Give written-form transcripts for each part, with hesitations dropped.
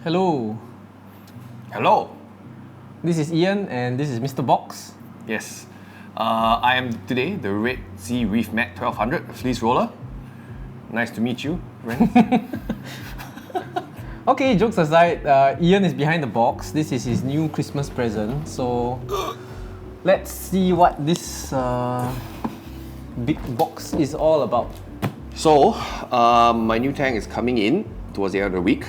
Hello. Hello. This is Ian and this is Mr. Box. Yes. I am today the Red Sea Reefmat 1200 fleece roller. Nice to meet you, Ren. Okay, jokes aside, Ian is behind the box. This is his new Christmas present. So let's see what this big box is all about. So, my new tank is coming in towards the end of the week.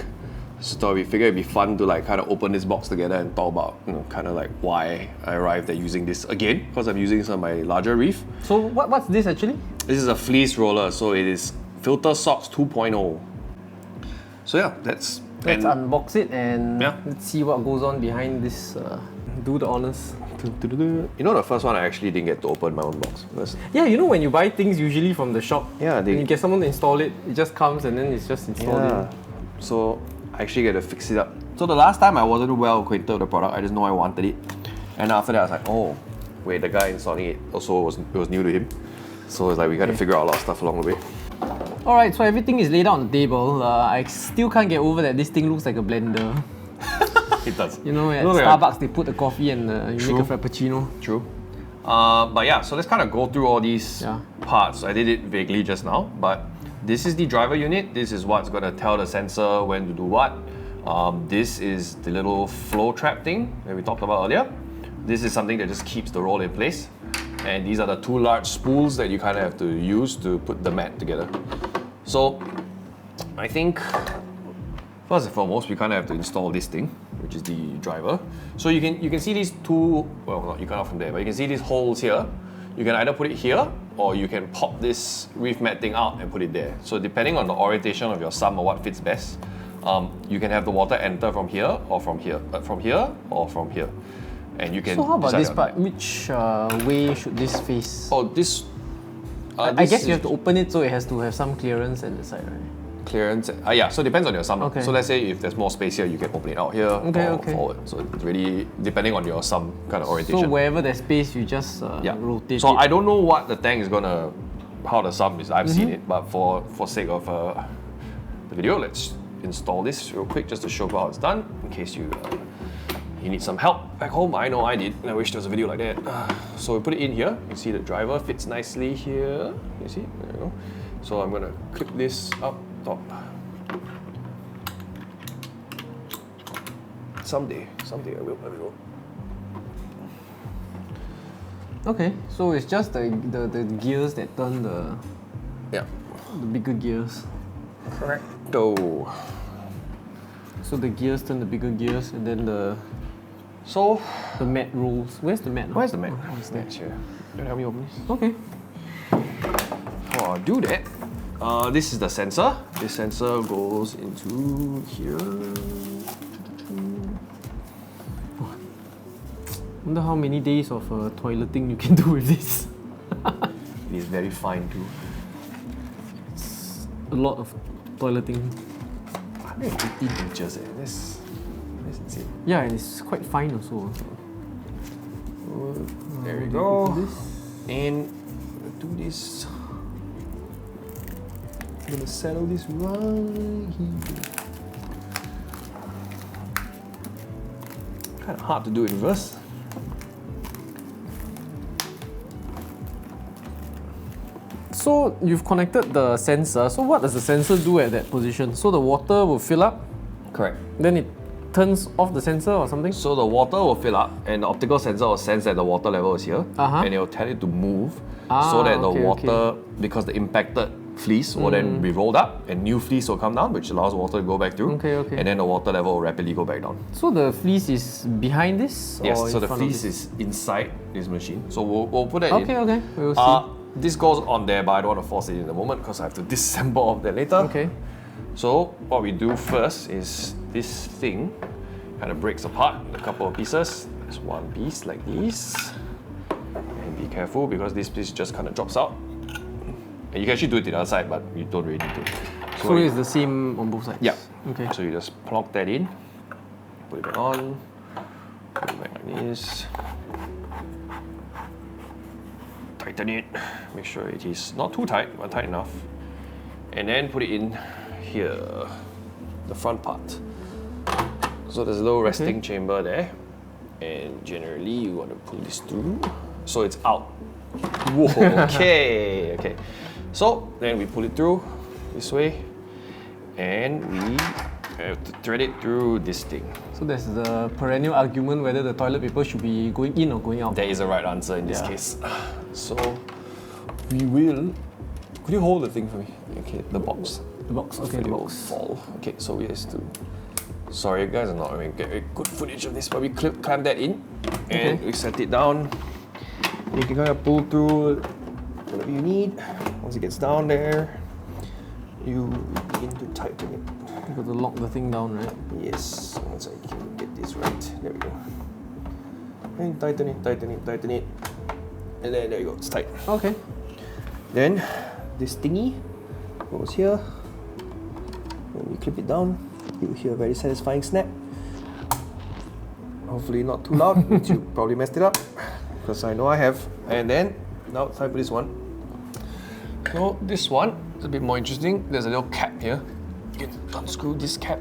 So we figured it'd be fun to like kind of open this box together and talk about, kind of like why I arrived at using this again, because I'm using some of my larger reef. So what's this actually? This is a fleece roller, so it is Filter Socks 2.0. So yeah, let's unbox it and yeah, let's see what goes on behind this. Do the honors. You know, the first one I actually didn't get to open my own box. Yeah, you know when you buy things usually from the shop, yeah, and you get someone to install it, it just comes and then it's just installed in. So I actually get to fix it up. So the last time I wasn't well acquainted with the product, I just know I wanted it. And after that I was like, oh, wait, the guy installing it also it was new to him. So it's like we got to figure out a lot of stuff along the way. Alright, so everything is laid out on the table. I still can't get over that this thing looks like a blender. It does. You know, at Starbucks they put the coffee and you make a frappuccino. True. But yeah, so let's kind of go through all these parts. I did it vaguely just now, but this is the driver unit. This is what's going to tell the sensor when to do what. This is the little flow trap thing that we talked about earlier. This is something that just keeps the roll in place. And these are the two large spools that you kind of have to use to put the mat together. So I think first and foremost, we kind of have to install this thing, which is the driver. So you can see these two, well, you cannot from there, but you can see these holes here. You can either put it here or you can pop this reef mat thing out and put it there. So depending on the orientation of your sump or what fits best, you can have the water enter from here or from here, from here or from here. And you can. So how about this part? Which way should this face? Oh, this. I guess you have to open it so it has to have some clearance at the side, right? Clearance. Yeah, so it depends on your sump. Okay. So let's say if there's more space here, you can open it out here or forward. So it's really depending on your sump kind of orientation. So wherever there's space, you just rotate so it. I don't know what the tank is gonna, how the sump is. I've seen it, but for sake of the video, let's install this real quick just to show how it's done in case you need some help back home. I know I did. I wish there was a video like that. So we put it in here. You see the driver fits nicely here. You see? There you go. So I'm gonna clip this up top. Someday I will. Okay, so it's just the gears that turn the bigger gears. Correcto. So the gears turn the bigger gears and then the mat rolls. Where's the mat? Where's the mat? Where's the mat here? Don't help me open this. Okay. Oh, I'll do that. This is the sensor. This sensor goes into here. Wonder how many days of toileting you can do with this. It is very fine too. It's a lot of toileting. 118 inches. That's insane. Yeah, and it's quite fine also. There we go. And do this. I'm gonna settle this right here. Kind of hard to do in reverse. So you've connected the sensor. So what does the sensor do at that position? So the water will fill up. Correct. Then it turns off the sensor or something? So the water will fill up and the optical sensor will sense that the water level is here and it will tell it to move so that the water, because the impacted fleece will then be rolled up and new fleece will come down, which allows water to go back through. And then the water level will rapidly go back down. So the fleece is behind this? Yes, or so the fleece is inside this machine. So we'll put that in. Okay, we'll see. This goes on there, but I don't want to force it in the moment because I have to disassemble all of that later. Okay. So what we do first is this thing kind of breaks apart in a couple of pieces. There's one piece like this. And be careful because this piece just kind of drops out. And you can actually do it to the other side, but you don't really need to. So it's the same on both sides? Yeah. Okay. So you just plug that in, put it back on, put it back like this. Tighten it, make sure it is not too tight, but tight enough. And then put it in here, the front part. So there's a little resting chamber there, and generally you want to pull this through, so it's out. Whoa, okay, okay. So then we pull it through this way, and we have to thread it through this thing. So there's the perennial argument whether the toilet paper should be going in or going out. There is a right answer in this case. So we will. Could you hold the thing for me? Okay, the box. The box, okay, the box. Fall. Okay, so we have to. Sorry, guys, I'm not going to get very good footage of this, but we clamp that in, and we set it down. You can kind of pull through whatever you need. Once it gets down there, you begin to tighten it. You got to lock the thing down, right? Yes, once I can get this right. There we go. And tighten it, tighten it, tighten it. And then there you go, it's tight. Okay. Then this thingy goes here. When you clip it down, you hear a very satisfying snap. Hopefully not too loud, which you probably messed it up, because I know I have. And then, now it's time for this one. So this one is a bit more interesting. There's a little cap here. You can unscrew this cap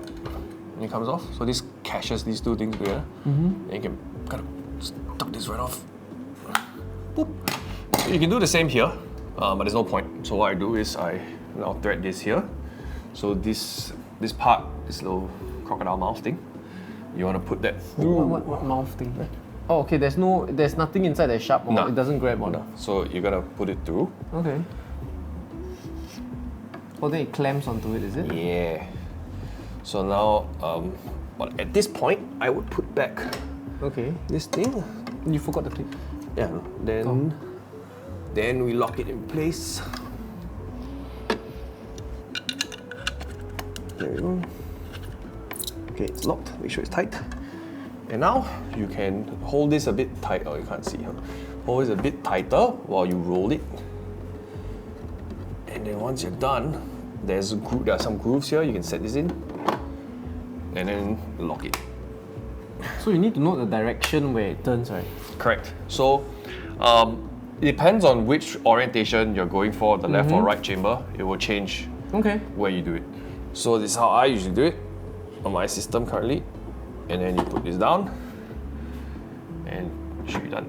and it comes off. So this catches these two things together. And you can kind of just tuck this right off. Boop. So you can do the same here, but there's no point. So what I do is I now thread this here. So this part, this little crocodile mouth thing, you want to put that through. What mouth thing? Oh, okay. There's nothing inside that sharp, or it doesn't grab on. No. So you gotta put it through. Okay. Oh, then it clamps onto it, is it? Yeah. So now, but at this point, I would put back this thing. You forgot the clip. Yeah. Then we lock it in place. There we go. Okay, it's locked. Make sure it's tight. And now you can hold this a bit tight. Oh, you can't see, huh? Hold this a bit tighter while you roll it. And then once you're done, there are some grooves here. You can set this in, and then lock it. So you need to know the direction where it turns, right? Correct. So it depends on which orientation you're going for, the left or right chamber. It will change where you do it. So this is how I usually do it on my system currently. And then you put this down, and it should be done.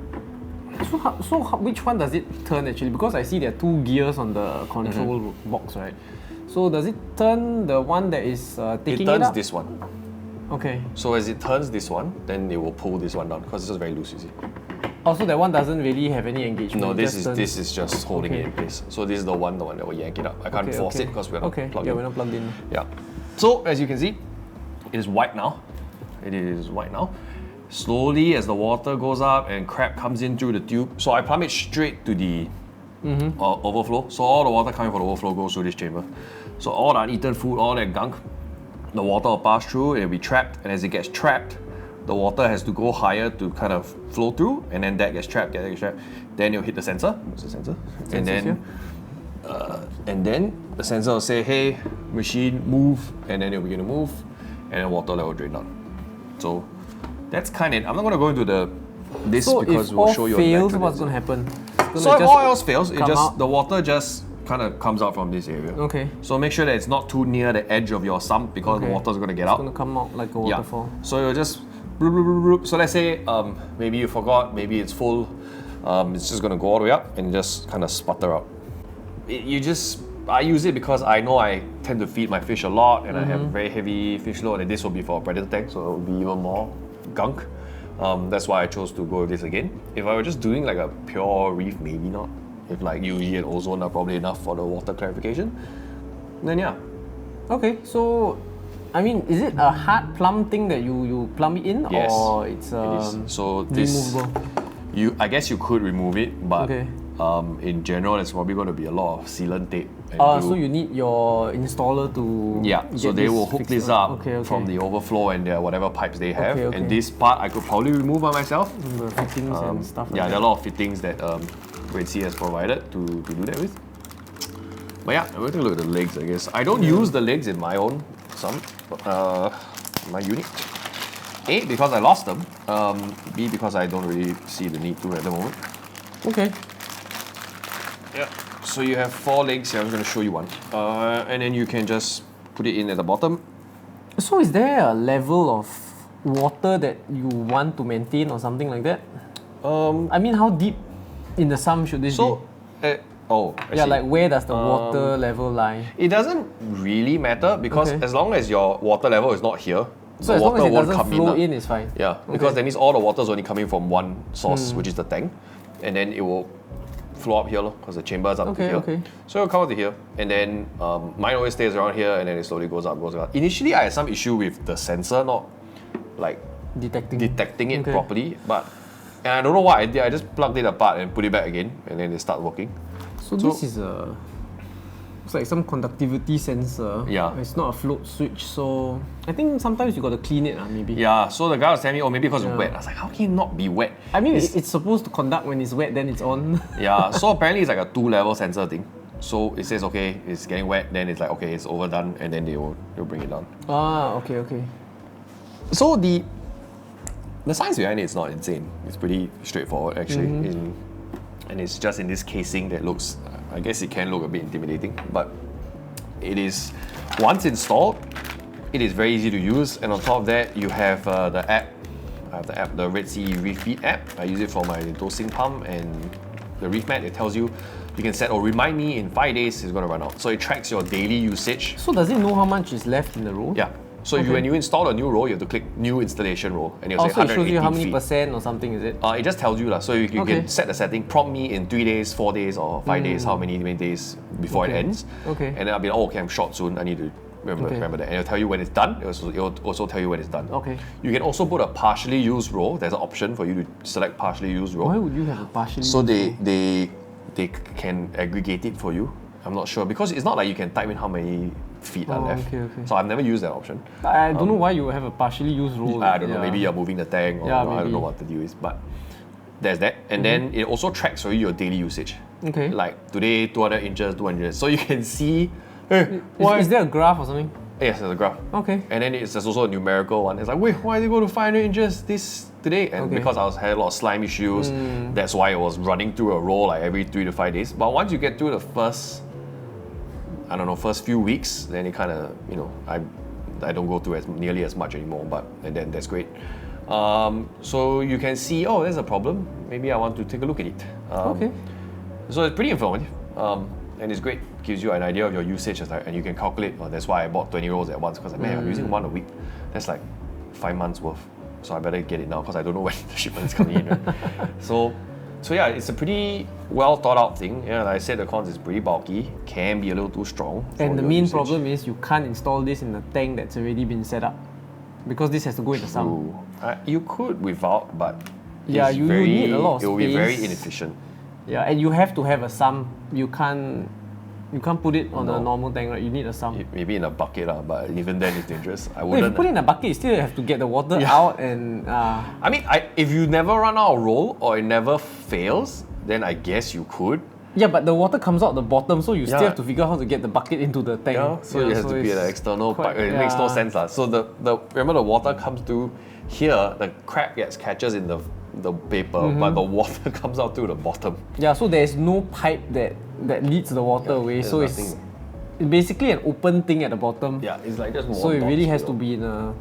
So which one does it turn actually? Because I see there are two gears on the control box, right? So does it turn the one that is taking it up? It turns this one. Okay. So as it turns this one, then it will pull this one down because it's just very loose, you see. Also, that one doesn't really have any engagement. No, this is just holding it in place. So this is the one that will yank it up. I can't force it because we're not plugged in. Yeah, we're not plugged in. Yeah. So as you can see, it is white now. It is white now. Slowly, as the water goes up and crab comes in through the tube, so I plumb it straight to the overflow. So all the water coming from the overflow goes through this chamber. So all the uneaten food, all that gunk, the water will pass through, it will be trapped, and as it gets trapped, the water has to go higher to kind of flow through, and then that gets trapped, then it'll hit the sensor. What's the sensor? And then the sensor will say, hey, machine, move, and then it'll begin to move, and then water level will drain down. So that's kind of it. I'm not going to go into this because we'll show you. So if all fails, what's going to happen? So if all else fails, the water just kind of comes out from this area. Okay. So make sure that it's not too near the edge of your sump because the water is going to get out. It's going to come out like a waterfall. Yeah. So you'll just bloop, bloop, bloop, bloop. So let's say maybe you forgot, maybe it's full. It's just going to go all the way up and just kind of sputter out. I use it because I know I tend to feed my fish a lot and I have a very heavy fish load, and this will be for a predator tank, so it will be even more gunk. That's why I chose to go with this again. If I were just doing like a pure reef, maybe not. If like UV and ozone are probably enough for the water clarification, then yeah. Okay, so I mean, is it a hard plumb thing that you plumb it in, yes, or it's it is. So this, removable? I guess you could remove it, but in general, it's probably going to be a lot of sealant tape. So you need your installer to so they will hook this up from the overflow and whatever pipes they have. And this part I could probably remove by myself. The fittings and stuff like there that. are a lot of fittings that Red Sea has provided to do that with. But yeah, we're going to look at the legs, I guess. I don't use the legs in my own my unit. A, because I lost them. B, because I don't really see the need to at the moment. Okay. Yeah. So you have 4 legs here. I'm going to show you one. And then you can just put it in at the bottom. So is there a level of water that you want to maintain or something like that? I mean, how deep in the sump should this be? I Yeah, see. like where does the water level lie? It doesn't really matter because Okay. as long as your water level is not here, So the as long water as it won't doesn't come flow in. in, it's fine. Yeah, because that means all the water is only coming from one source, which is the tank, and then it will flow up here because the chamber is up to Okay, here. okay. So it'll come up to here, and then mine always stays around here, and then it slowly goes up, goes up. Initially, I had some issue with the sensor not like detecting it Okay. properly, and I don't know what I did. I just plugged it apart and put it back again, and then it started working. So this is it's like some conductivity sensor. Yeah. It's not a float switch, so I think sometimes you got to clean it, maybe. Yeah, so the guy was telling me, oh, maybe because it's wet. I was like, how can it not be wet? I mean, it's supposed to conduct when it's wet, then it's on. Yeah, so apparently it's like a 2-level sensor thing. So it says, okay, it's getting wet, then it's like, okay, it's overdone, and then they'll bring it down. Okay. So the science behind it is not insane. It's pretty straightforward, actually. And it's just in this casing that looks, I guess it can look a bit intimidating, but it is, once installed, it is very easy to use. And on top of that, you have the app. I have the app, the Red Sea Reefmat app. I use it for my dosing pump and the Reefmat. It tells you, you can set, remind me in 5 days it's going to run out. So it tracks your daily usage. So does it know how much is left in the row? Yeah. So when you install a new row, you have to click new installation row, and it'll say Also, it 180 shows you how many feet. percent or something, is it? It just tells you lah. So you Okay. can set the setting, prompt me in 3 days, 4 days, or 5 days, how many days before it ends. Okay. And then I'll be like, okay, I'm short soon. I need to remember that. And it'll tell you when it's done. It'll also tell you when it's done. Okay. You can also put a partially used row. There's an option for you to select partially used row. Why would you have a partially? So they can aggregate it for you. I'm not sure because it's not like you can type in how many feet are left. Okay. So I've never used that option. I don't know why you would have a partially used roll. I don't know, maybe you're moving the tank or Yeah, I don't maybe. know what the deal is, but there's that. And then it also tracks for you your daily usage. Okay. Like today, 200 inches, 200. So you can see, Is there a graph or something? yes, there's a graph. Okay. And then there's also a numerical one. It's like, wait, why did it go to 500 inches today? And Okay. because I had a lot of slime issues, that's why it was running through a roll like every 3 to 5 days. But once you get through the first few weeks, then it kind of, I don't go through nearly as much anymore, and then that's great. So you can see, oh, there's a problem. Maybe I want to take a look at it. Okay. So it's pretty informative, and it's great. Gives you an idea of your usage, and you can calculate. That's why I bought 20 rolls at once because I'm using one a week. That's like 5 months worth. So I better get it now because I don't know when the shipment is coming in. Right? So yeah, it's a pretty well thought out thing. Yeah, like I said, the cons is pretty bulky, can be a little too strong. And the main problem is you can't install this in a tank that's already been set up because this has to go in the sump. Ooh. You could without, but Yeah, it's you need a lot of it will be very space. inefficient. Yeah, and you have to have a sump. You can't put it on a normal tank, right? You need a sump. Maybe in a bucket, but even then it's dangerous. I No, if wouldn't. you put it in a bucket, you still have to get the water out and. I mean, if you never run out of roll or it never fails, then I guess you could. Yeah, but the water comes out the bottom, so you still Yeah. have to figure out how to get the bucket into the tank. Yeah, so it has to be it's an external quite- pipe. It makes no yeah. sense. So remember the water comes through here, the crab catches in the paper, but the water comes out through the bottom. Yeah, so there's no pipe that leads the water away. there's So it's basically an open thing at the bottom. Yeah, it's like just more. So it really dots has below. to be in a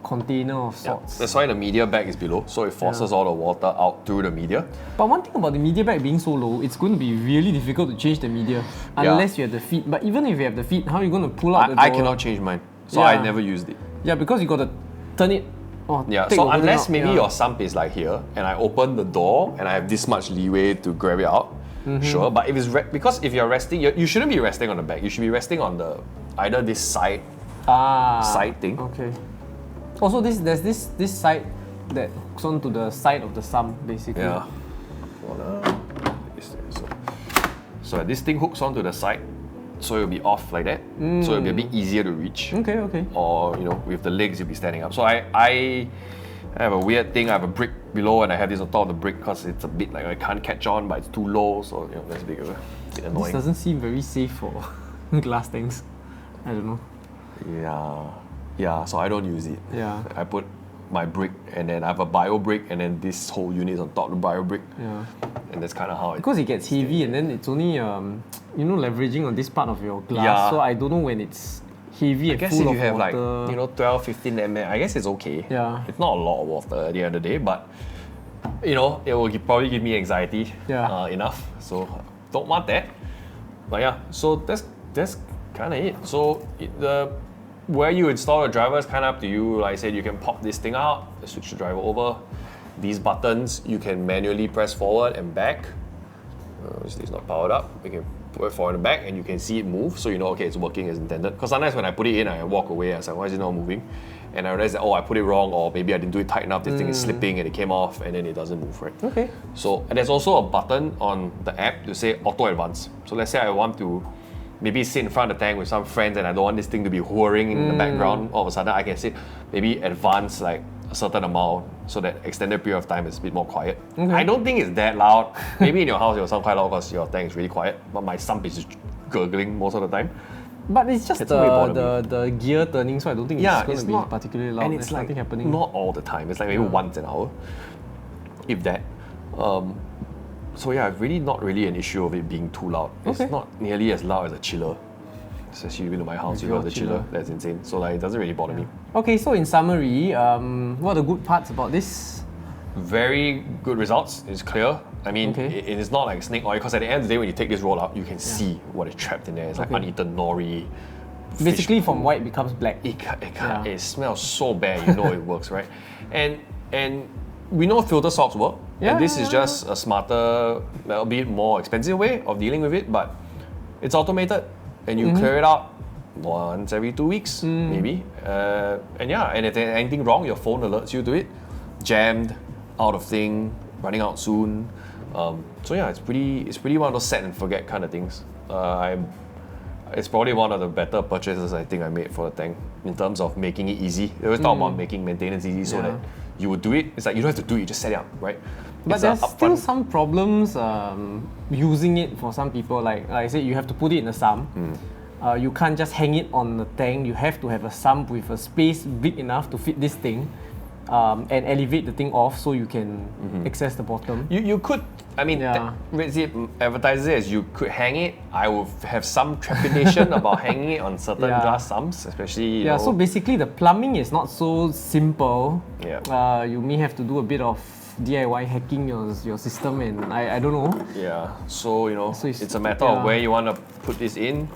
container of Yeah, sorts. that's why the media bag is below, so it forces all the water out through the media. But one thing about the media bag being so low, it's going to be really difficult to change the media unless you have the feet. But even if you have the feet, how are you going to pull out the door? I cannot change mine, so I Yeah. never used it. Yeah, because you got to turn it. Yeah, take so the wooden unless out, maybe yeah. your sump is like here, and I open the door, and I have this much leeway to grab it out, sure. But if it's because if you're resting, you shouldn't be resting on the back. You should be resting on either this side thing. Okay. Also, there's this side that hooks onto the side of the sump, basically. Yeah. So this thing hooks onto the side, so it'll be off like that. So it'll be a bit easier to reach. Okay. Or with the legs you'll be standing up. So I have a weird thing. I have a brick below and I have this on top of the brick because it's a bit like I can't catch on, but it's too low. So that's a bit This annoying. doesn't seem very safe for glass tanks. I don't know. Yeah. So I don't use it. Yeah. I put my brick and then I have a bio brick and then this whole unit is on top of the bio brick. Yeah. And that's kind of how it. Because it gets heavy and then it's only leveraging on this part of your glass. Yeah. So I don't know when it's heavy I and guess full if of you have like, water. 12, 15 ml, I guess it's okay. Yeah. It's not a lot of water at the end of the day, but it will probably give me anxiety enough. So don't want that. But yeah, so that's kind of it. So where you install the driver is kind of up to you. Like I said, you can pop this thing out, switch the driver over. These buttons, you can manually press forward and back. Obviously it's not powered up. You can put it forward and back and you can see it move, so you know, okay, it's working as intended. Because sometimes when I put it in, I walk away, I was like, why is it not moving? And I realized that, I put it wrong, or maybe I didn't do it tight enough, this thing is slipping and it came off and then it doesn't move, right? Okay. So, and there's also a button on the app to say auto advance. So let's say I want to maybe sit in front of the tank with some friends and I don't want this thing to be whirring in the background. All of a sudden I can say maybe advance like a certain amount so that extended period of time is a bit more quiet. Okay. I don't think it's that loud. Maybe in your house it will sound quite loud because your tank is really quiet, but my sump is just gurgling most of the time. But it's just the gear turning, so I don't think it's going to be not particularly loud. And it's There's like nothing happening. not all the time. It's like maybe once an hour, if that. So yeah, really not really an issue of it being too loud. It's not nearly as loud as a chiller. Especially even in my house, you got the chiller. That's insane. So like, it doesn't really bother me. Okay, so in summary, what are the good parts about this? Very good results. It's clear. I mean, Okay. it is not like snake oil, because at the end of the day, when you take this roll out, you can see what is trapped in there. It's like uneaten nori. Basically, fish from poo. white becomes black. It smells so bad, you know it works, right? And we know filter socks work. And this is just a smarter, albeit more expensive way of dealing with it, but it's automated. And you clear it out once every 2 weeks, maybe. And if there's anything wrong, your phone alerts you to it. Jammed, out of thing, running out soon. So yeah, it's pretty one of those set and forget kind of things. It's probably one of the better purchases I think I made for the tank in terms of making it easy. They always talk about making maintenance easy so that you would do it. It's like you don't have to do it, you just set it up, right? But there's still some problems using it for some people. Like I said, you have to put it in a sump. You can't just hang it on the tank. You have to have a sump with a space big enough to fit this thing and elevate the thing off so you can access the bottom. You could, I mean, Redsea advertises it as you could hang it. I would have some trepidation about hanging it on certain glass sumps, especially. You know, so basically the plumbing is not so simple. You may have to do a bit of DIY hacking your system, and I don't know. So it's a matter of where you want to put this in.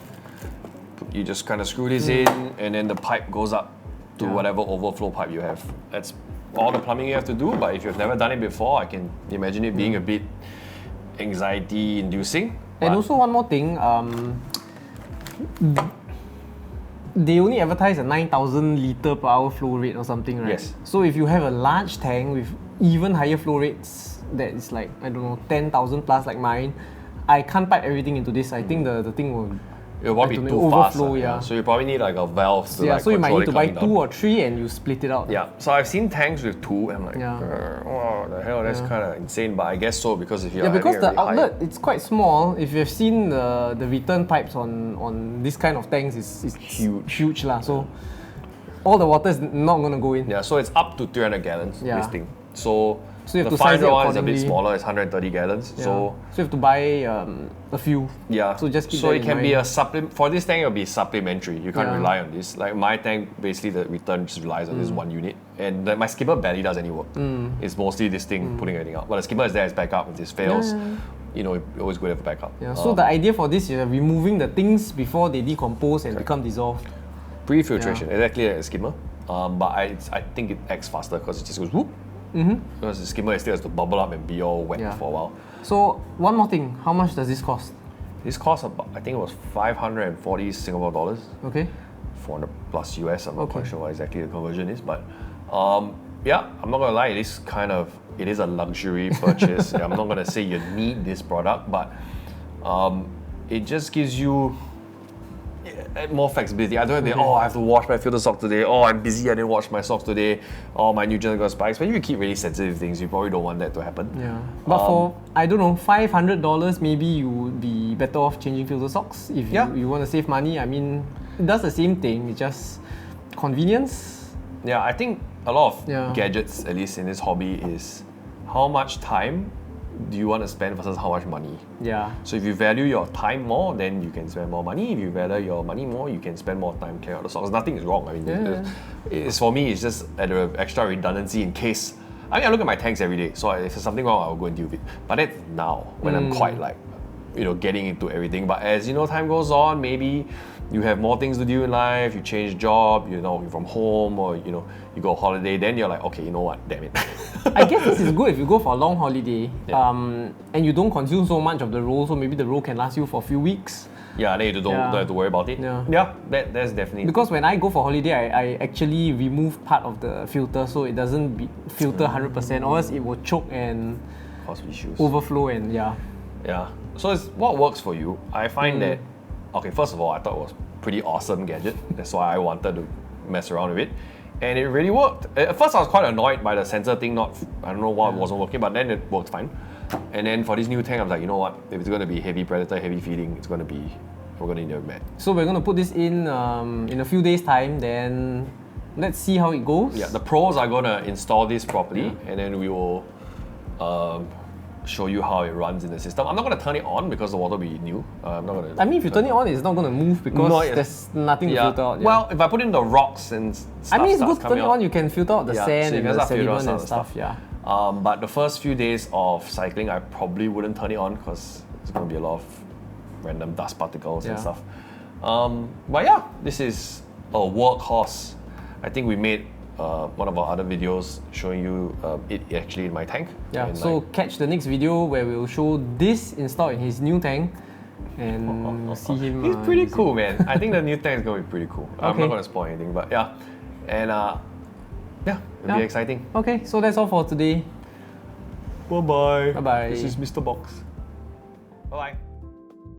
You just kind of screw this in, and then the pipe goes up to whatever overflow pipe you have. That's all the plumbing you have to do, but if you've never done it before, I can imagine it being a bit anxiety inducing. And also one more thing, they only advertise a 9,000 litre per hour flow rate or something, right? Yes. So if you have a large tank with even higher flow rates, that is like, I don't know, 10,000 plus like mine, I can't pipe everything into this. I think the thing will it'll probably be too overflow, fast. So you probably need like a valve to so you might need to buy down. 2 or 3 and you split it out. So I've seen tanks with 2 and I'm like, what the hell, that's kind of insane, but I guess so because if you're because the really outlet, it's quite small. If you've seen the return pipes on this kind of tanks, it's huge lah. So all the water is not going to go in. So it's up to 300 gallons, this thing. So you have the to size it 500 one is a bit accordingly. smaller, it's 130 gallons. So you have to buy a few. So just keep so that it in can mind. be a supplement. For this tank, it'll be supplementary. You can't rely on this. Like my tank, basically the return just relies on this one unit, and my skipper barely does any work. It's mostly this thing putting everything out. But the skipper is there as backup. If this fails, you always go to have backup. So the idea for this is removing the things before they decompose and become dissolved. Pre-filtration, exactly like a skimmer. But I think it acts faster because it just goes whoop. Because the skimmer still has to bubble up and be all wet for a while. So one more thing, how much does this cost? This cost about, I think it was 540 Singapore dollars. Okay. 400 plus US. I'm not quite sure what exactly the conversion is, but I'm not gonna lie, it is a luxury purchase. I'm not gonna say you need this product, but it just gives you more flexibility. I don't have to I have to wash my filter sock today. I'm busy, I didn't wash my socks today. My nutrients got spikes. When you keep really sensitive things, you probably don't want that to happen. But for, I don't know, $500, maybe you would be better off changing filter socks. If you want to save money, I mean, it does the same thing, it's just convenience. I think a lot of gadgets, at least in this hobby, is how much time do you want to spend versus how much money. Yeah. So if you value your time more, then you can spend more money. If you value your money more, you can spend more time clearing out the stocks. Nothing is wrong. I mean, it's for me, it's just an extra redundancy in case. I mean, I look at my tanks every day, so if there's something wrong, I'll go and deal with it. But that's now, when I'm quite like, getting into everything. But as time goes on, maybe you have more things to do in life, you change job, you're from home, or you go holiday, then you're like, okay, you know what, damn it. I guess this is good if you go for a long holiday, and you don't consume so much of the roll, so maybe the roll can last you for a few weeks. Yeah, then you don't have to worry about it. Yeah, that's definitely. Because when I go for holiday, I actually remove part of the filter so it doesn't filter 100%, or else it will choke and cause issues. Overflow and Yeah. So it's what works for you. I find that, okay, first of all, I thought it was pretty awesome gadget. That's why I wanted to mess around with it. And it really worked. At first I was quite annoyed by the sensor thing, I don't know why it wasn't working, but then it worked fine. And then for this new tank, I was like, you know what, if it's going to be heavy predator, heavy feeding, we're going to need a mat. So we're going to put this in a few days time, then let's see how it goes. Yeah, the pros are going to install this properly, and then we will show you how it runs in the system. I'm not going to turn it on because the water will be new. I'm not going to. I mean, if you turn it on, it's not going to move because there's nothing to filter out. Well, if I put in the rocks and stuff, I mean, it's good to turn it on. You can filter out the sand and the sediment and stuff. But the first few days of cycling, I probably wouldn't turn it on because there's going to be a lot of random dust particles and stuff. But yeah, this is a workhorse. I think we made one of our other videos showing you it actually in my tank. Yeah, so catch the next video where we'll show this installed in his new tank and see him. He's pretty cool, man. I think the new tank is going to be pretty cool. I'm not going to spoil anything, but yeah. And it'll be exciting. Okay, so that's all for today. Bye-bye. Bye-bye. This is Mr. Box. Bye-bye.